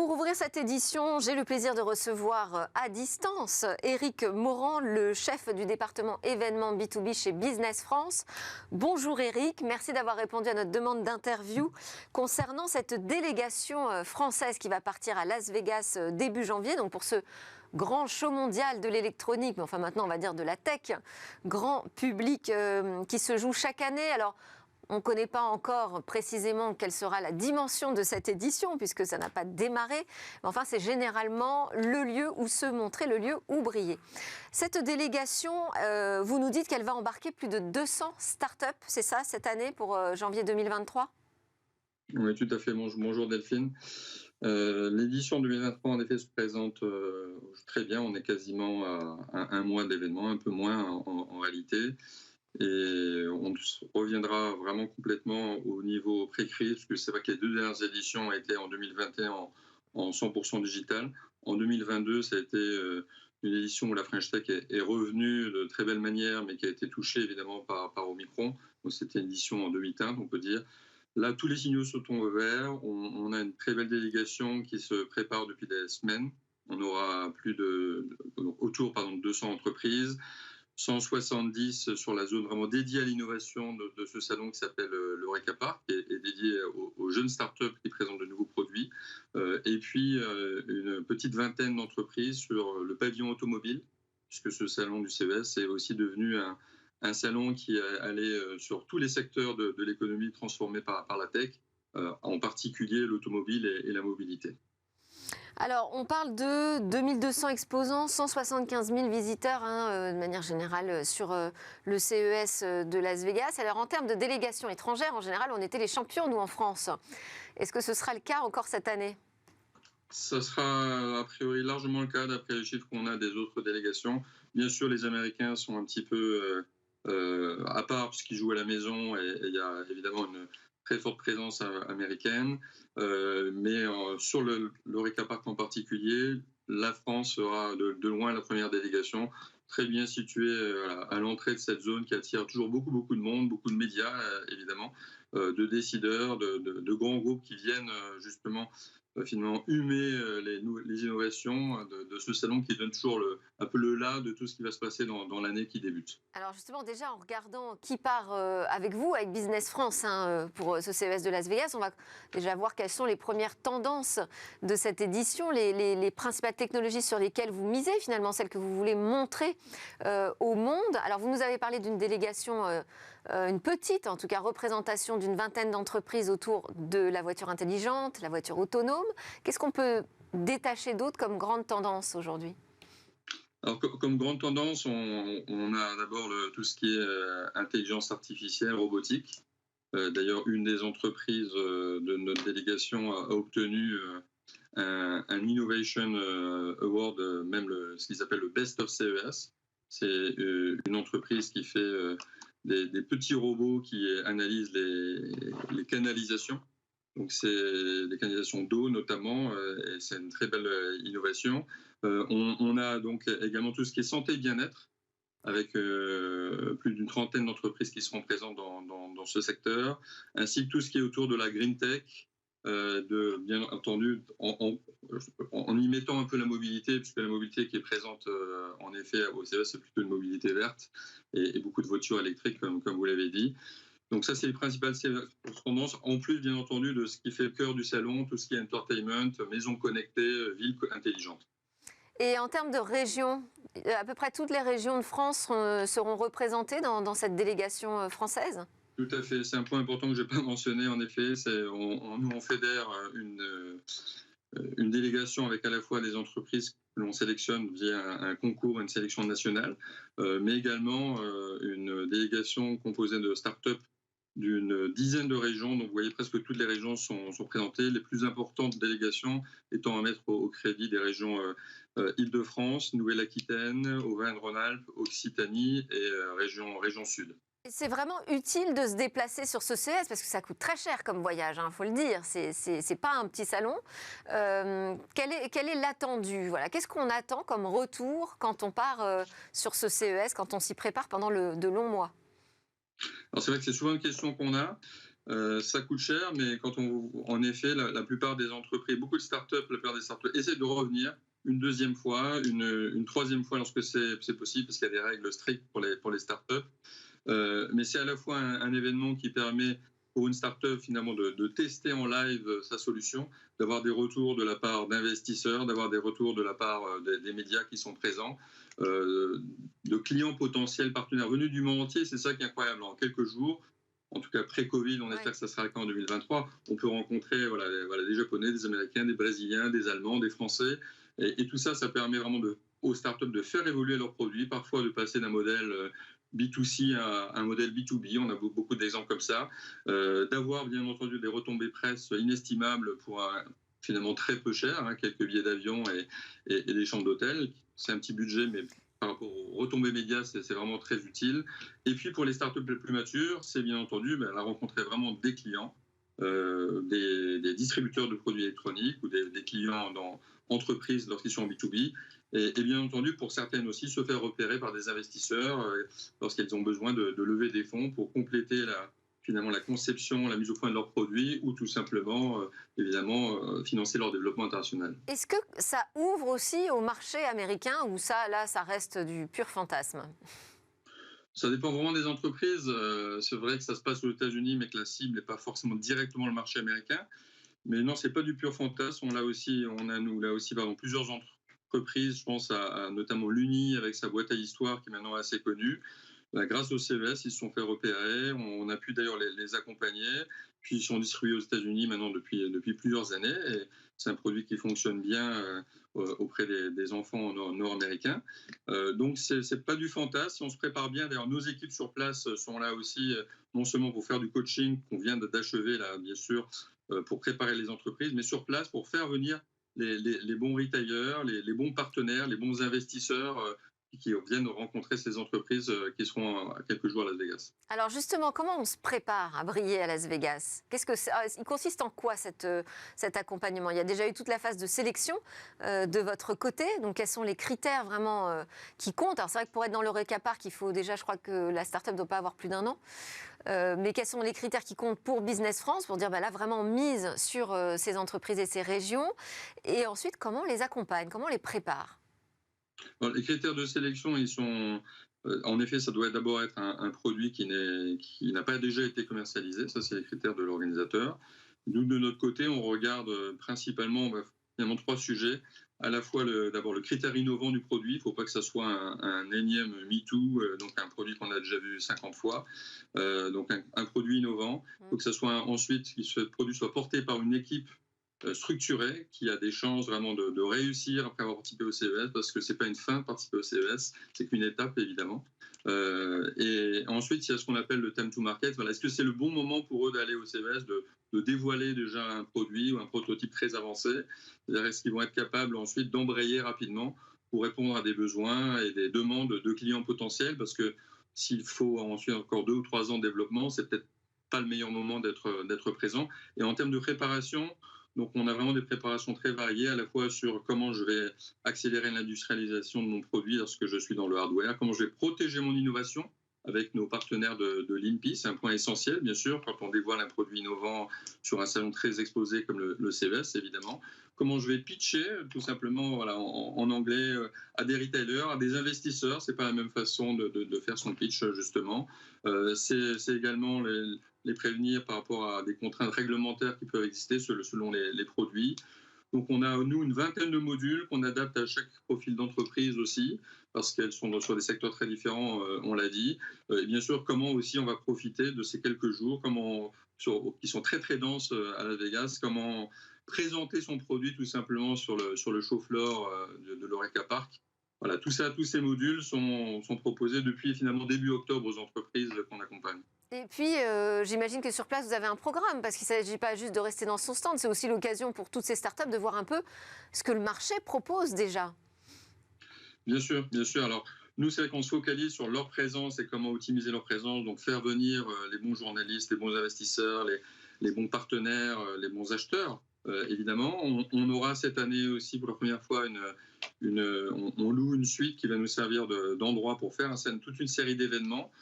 Pour ouvrir cette édition, j'ai le plaisir de recevoir à distance Éric Morand, le chef du département événements B2B chez Business France. Bonjour Éric, merci d'avoir répondu à notre demande d'interview concernant cette délégation française qui va partir à Las Vegas début janvier, donc pour ce grand show mondial de l'électronique, mais enfin maintenant on va dire de la tech, grand public qui se joue chaque année. Alors, on ne connaît pas encore précisément quelle sera la dimension de cette édition, puisque ça n'a pas démarré. Mais enfin, c'est généralement le lieu où se montrer, le lieu où briller. Cette délégation, vous nous dites qu'elle va embarquer plus de 200 startups, c'est ça, cette année, pour janvier 2023 ? Oui, tout à fait. Bonjour Delphine. L'édition 2023, en effet, se présente très bien. On est quasiment à un mois d'événements, un peu moins en réalité. Et on reviendra vraiment complètement au niveau pré-crise, parce que c'est vrai que les deux dernières éditions ont été en 2021 en 100% digital. En 2022, ça a été une édition où la French Tech est revenue de très belle manière, mais qui a été touchée évidemment par Omicron. Donc c'était une édition en demi-teinte, on peut dire. Là, tous les signaux se tombent au vert. On a une très belle délégation qui se prépare depuis des semaines. On aura autour de 200 entreprises. 170 sur la zone vraiment dédiée à l'innovation de ce salon qui s'appelle l'Eureka Park et dédié aux jeunes startups qui présentent de nouveaux produits. Et puis une petite vingtaine d'entreprises sur le pavillon automobile, puisque ce salon du CES est aussi devenu un salon qui allait sur tous les secteurs de l'économie transformée par la tech, en particulier l'automobile et la mobilité. Alors, on parle de 2200 exposants, 175 000 visiteurs de manière générale sur le CES de Las Vegas. Alors, en termes de délégation étrangère, en général, on était les champions, nous, en France. Est-ce que ce sera le cas encore cette année ? Ça sera a priori largement le cas d'après les chiffres qu'on a des autres délégations. Bien sûr, les Américains sont un petit peu à part puisqu'ils jouent à la maison et il y a évidemment une très forte présence américaine. Mais sur l'Eureka Park en particulier, la France sera de loin la première délégation, très bien située à l'entrée de cette zone qui attire toujours beaucoup de monde, beaucoup de médias évidemment, de décideurs, de grands groupes qui viennent justement finalement humer les innovations de ce salon qui donne toujours un peu le là de tout ce qui va se passer dans l'année qui débute. Alors justement, déjà en regardant qui part avec vous, avec Business France, pour ce CES de Las Vegas, on va déjà voir quelles sont les premières tendances de cette édition, les principales technologies sur lesquelles vous misez finalement, celles que vous voulez montrer au monde. Alors vous nous avez parlé d'une délégation, une petite en tout cas représentation d'une vingtaine d'entreprises autour de la voiture intelligente, la voiture autonome. Qu'est-ce qu'on peut détacher d'autre comme grande tendance aujourd'hui ? Alors, comme grande tendance, on a d'abord tout ce qui est intelligence artificielle, robotique. D'ailleurs, une des entreprises de notre délégation a obtenu un Innovation Award, même ce qu'ils appellent le Best of CES. C'est une entreprise qui fait des petits robots qui analysent les canalisations. Donc, c'est des canalisations d'eau notamment, et c'est une très belle innovation. On a donc également tout ce qui est santé et bien-être, avec plus d'une trentaine d'entreprises qui seront présentes dans ce secteur, ainsi que tout ce qui est autour de la green tech, bien entendu en y mettant un peu la mobilité, puisque la mobilité qui est présente en effet au CES, c'est plutôt une mobilité verte et beaucoup de voitures électriques, comme vous l'avez dit. Donc ça, c'est les principales tendances, en plus bien entendu de ce qui fait le cœur du salon, tout ce qui est entertainment, maison connectée, ville intelligente. Et en termes de régions, à peu près toutes les régions de France seront représentées dans cette délégation française ? Tout à fait, c'est un point important que je n'ai pas mentionné, en effet. Nous, on fédère une délégation avec à la fois des entreprises que l'on sélectionne via un concours, une sélection nationale, mais également une délégation composée de start-up d'une dizaine de régions. Donc vous voyez, presque toutes les régions sont présentées. Les plus importantes délégations étant à mettre au crédit des régions Île-de-France, Nouvelle-Aquitaine, Auvergne-Rhône-Alpes, Occitanie et région Sud. C'est vraiment utile de se déplacer sur ce CES parce que ça coûte très cher comme voyage, faut le dire. C'est pas un petit salon. Quel est l'attendu ? Voilà. Qu'est-ce qu'on attend comme retour quand on part sur ce CES, quand on s'y prépare pendant de longs mois ? Alors c'est vrai que c'est souvent une question qu'on a. Ça coûte cher, mais en effet, la plupart des entreprises, beaucoup de startups, la plupart des startups essaient de revenir une deuxième fois, une troisième fois lorsque c'est possible, parce qu'il y a des règles strictes pour les startups. Mais c'est à la fois un événement qui permet pour une startup finalement de tester en live sa solution, d'avoir des retours de la part d'investisseurs, d'avoir des retours de la part des médias qui sont présents, de clients potentiels partenaires venus du monde entier. C'est ça qui est incroyable. En quelques jours, en tout cas pré-Covid, on espère que ça sera le cas en 2023, on peut rencontrer voilà, des Japonais, des Américains, des Brésiliens, des Allemands, des Français. Et tout ça, ça permet vraiment aux startups de faire évoluer leurs produits, parfois de passer d'un modèle B2C à un modèle B2B. On a beaucoup d'exemples comme ça. D'avoir bien entendu des retombées presse inestimables pour finalement très peu cher, hein, quelques billets d'avion et des chambres d'hôtel. C'est un petit budget, mais par rapport aux retombées médias, c'est vraiment très utile. Et puis pour les startups les plus matures, c'est bien entendu la rencontrer vraiment des clients, des distributeurs de produits électroniques ou des clients dans entreprises lorsqu'ils sont en B2B. Et bien entendu, pour certaines aussi, se faire repérer par des investisseurs lorsqu'elles ont besoin de lever des fonds pour compléter finalement la conception, la mise au point de leurs produits ou tout simplement, évidemment, financer leur développement international. Est-ce que ça ouvre aussi au marché américain ou ça, là, ça reste du pur fantasme? Ça dépend vraiment des entreprises. C'est vrai que ça se passe aux États-Unis, mais que la cible n'est pas forcément directement le marché américain. Mais non, c'est pas du pur fantasme. Nous là aussi pardon, plusieurs entreprises. Je pense à notamment l'Uni avec sa boîte à histoire qui est maintenant assez connue. Grâce au CES, ils se sont fait repérer. On a pu d'ailleurs les accompagner. Puis ils sont distribués aux États-Unis maintenant depuis plusieurs années. Et c'est un produit qui fonctionne bien auprès des enfants nord-américains. Donc c'est pas du fantasme. Si on se prépare bien, d'ailleurs nos équipes sur place sont là aussi, non seulement pour faire du coaching qu'on vient d'achever là, bien sûr, pour préparer les entreprises, mais sur place pour faire venir les bons retailers, les bons partenaires, les bons investisseurs qui viennent rencontrer ces entreprises qui seront à quelques jours à Las Vegas. Alors justement, comment on se prépare à briller à Las Vegas? Il consiste en quoi cet accompagnement? Il y a déjà eu toute la phase de sélection de votre côté. Donc quels sont les critères vraiment qui comptent? Alors c'est vrai que pour être dans le l'Eureka Park, il faut déjà, je crois que la start-up ne doit pas avoir plus d'1 an. Mais quels sont les critères qui comptent pour Business France pour dire là vraiment mise sur ces entreprises et ces régions? Et ensuite, comment on les accompagne? Comment on les prépare? Alors, les critères de sélection, ils sont. En effet, ça doit d'abord être un produit qui n'a pas déjà été commercialisé. Ça, c'est les critères de l'organisateur. Nous, de notre côté, on regarde principalement finalement 3 sujets. À la fois, d'abord, le critère innovant du produit. Il ne faut pas que ça soit un énième MeToo, donc un produit qu'on a déjà vu 50 fois. Donc, un produit innovant. Il faut que ça soit ensuite, que ce produit soit porté par une équipe structuré, qui a des chances vraiment de réussir après avoir participé au CES, parce que ce n'est pas une fin de participer au CES, c'est qu'une étape évidemment. Et ensuite, il y a ce qu'on appelle le time to market. Voilà, est-ce que c'est le bon moment pour eux d'aller au CES, de dévoiler déjà un produit ou un prototype très avancé? C'est-à-dire, est-ce qu'ils vont être capables ensuite d'embrayer rapidement pour répondre à des besoins et des demandes de clients potentiels? Parce que s'il faut ensuite encore 2 ou 3 ans de développement, c'est peut-être pas le meilleur moment d'être présent. Et en termes de préparation, donc on a vraiment des préparations très variées, à la fois sur comment je vais accélérer l'industrialisation de mon produit lorsque je suis dans le hardware, comment je vais protéger mon innovation avec nos partenaires de l'INPI. C'est un point essentiel, bien sûr, quand on dévoile un produit innovant sur un salon très exposé comme le CES, évidemment. Comment je vais pitcher, tout simplement, voilà, en anglais, à des retailers, à des investisseurs. Ce n'est pas la même façon de faire son pitch, justement. C'est également les prévenir par rapport à des contraintes réglementaires qui peuvent exister selon les produits. Donc on a, nous, une vingtaine de modules qu'on adapte à chaque profil d'entreprise aussi, parce qu'elles sont sur des secteurs très différents, on l'a dit. Et bien sûr, comment aussi on va profiter de ces quelques jours qui sont très très denses à Las Vegas, comment présenter son produit tout simplement sur le show floor de l'Eureka Park. Voilà, tout ça, tous ces modules sont proposés depuis finalement début octobre aux entreprises qu'on accompagne. Et puis, j'imagine que sur place, vous avez un programme, parce qu'il ne s'agit pas juste de rester dans son stand, c'est aussi l'occasion pour toutes ces startups de voir un peu ce que le marché propose déjà. Bien sûr, bien sûr. Alors, nous, c'est vrai qu'on se focalise sur leur présence et comment optimiser leur présence, donc faire venir les bons journalistes, les bons investisseurs, les bons partenaires, les bons acheteurs, évidemment. On aura cette année aussi, pour la première fois, on loue une suite qui va nous servir d'endroit pour faire toute une série d'événements.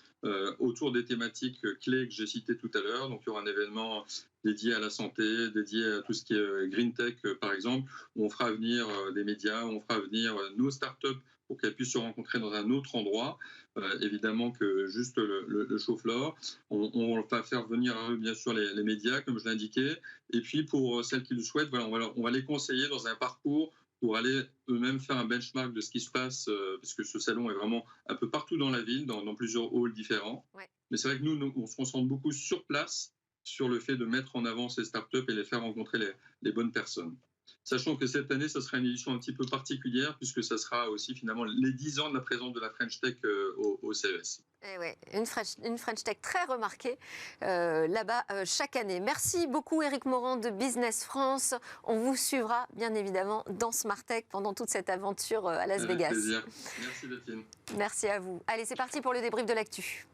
autour des thématiques clés que j'ai citées tout à l'heure. Donc il y aura un événement dédié à la santé, dédié à tout ce qui est green tech par exemple, où on fera venir des médias, où on fera venir nos startups pour qu'elles puissent se rencontrer dans un autre endroit, évidemment que juste le show-floor. On va faire venir bien sûr les médias, comme je l'indiquais, et puis pour celles qui le souhaitent, voilà, on va les conseiller dans un parcours pour aller eux-mêmes faire un benchmark de ce qui se passe, parce que ce salon est vraiment un peu partout dans la ville, dans plusieurs halls différents. Ouais. Mais c'est vrai que nous, on se concentre beaucoup sur place, sur le fait de mettre en avant ces startups et les faire rencontrer les bonnes personnes. Sachant que cette année, ça sera une édition un petit peu particulière, puisque ça sera aussi finalement les 10 ans de la présence de la French Tech au CES. Eh ouais, une French Tech très remarquée là-bas chaque année. Merci beaucoup Éric Morand de Business France. On vous suivra bien évidemment dans Smart Tech pendant toute cette aventure à Las Vegas. Avec plaisir. Merci Delphine. Merci à vous. Allez, c'est parti pour le débrief de l'actu.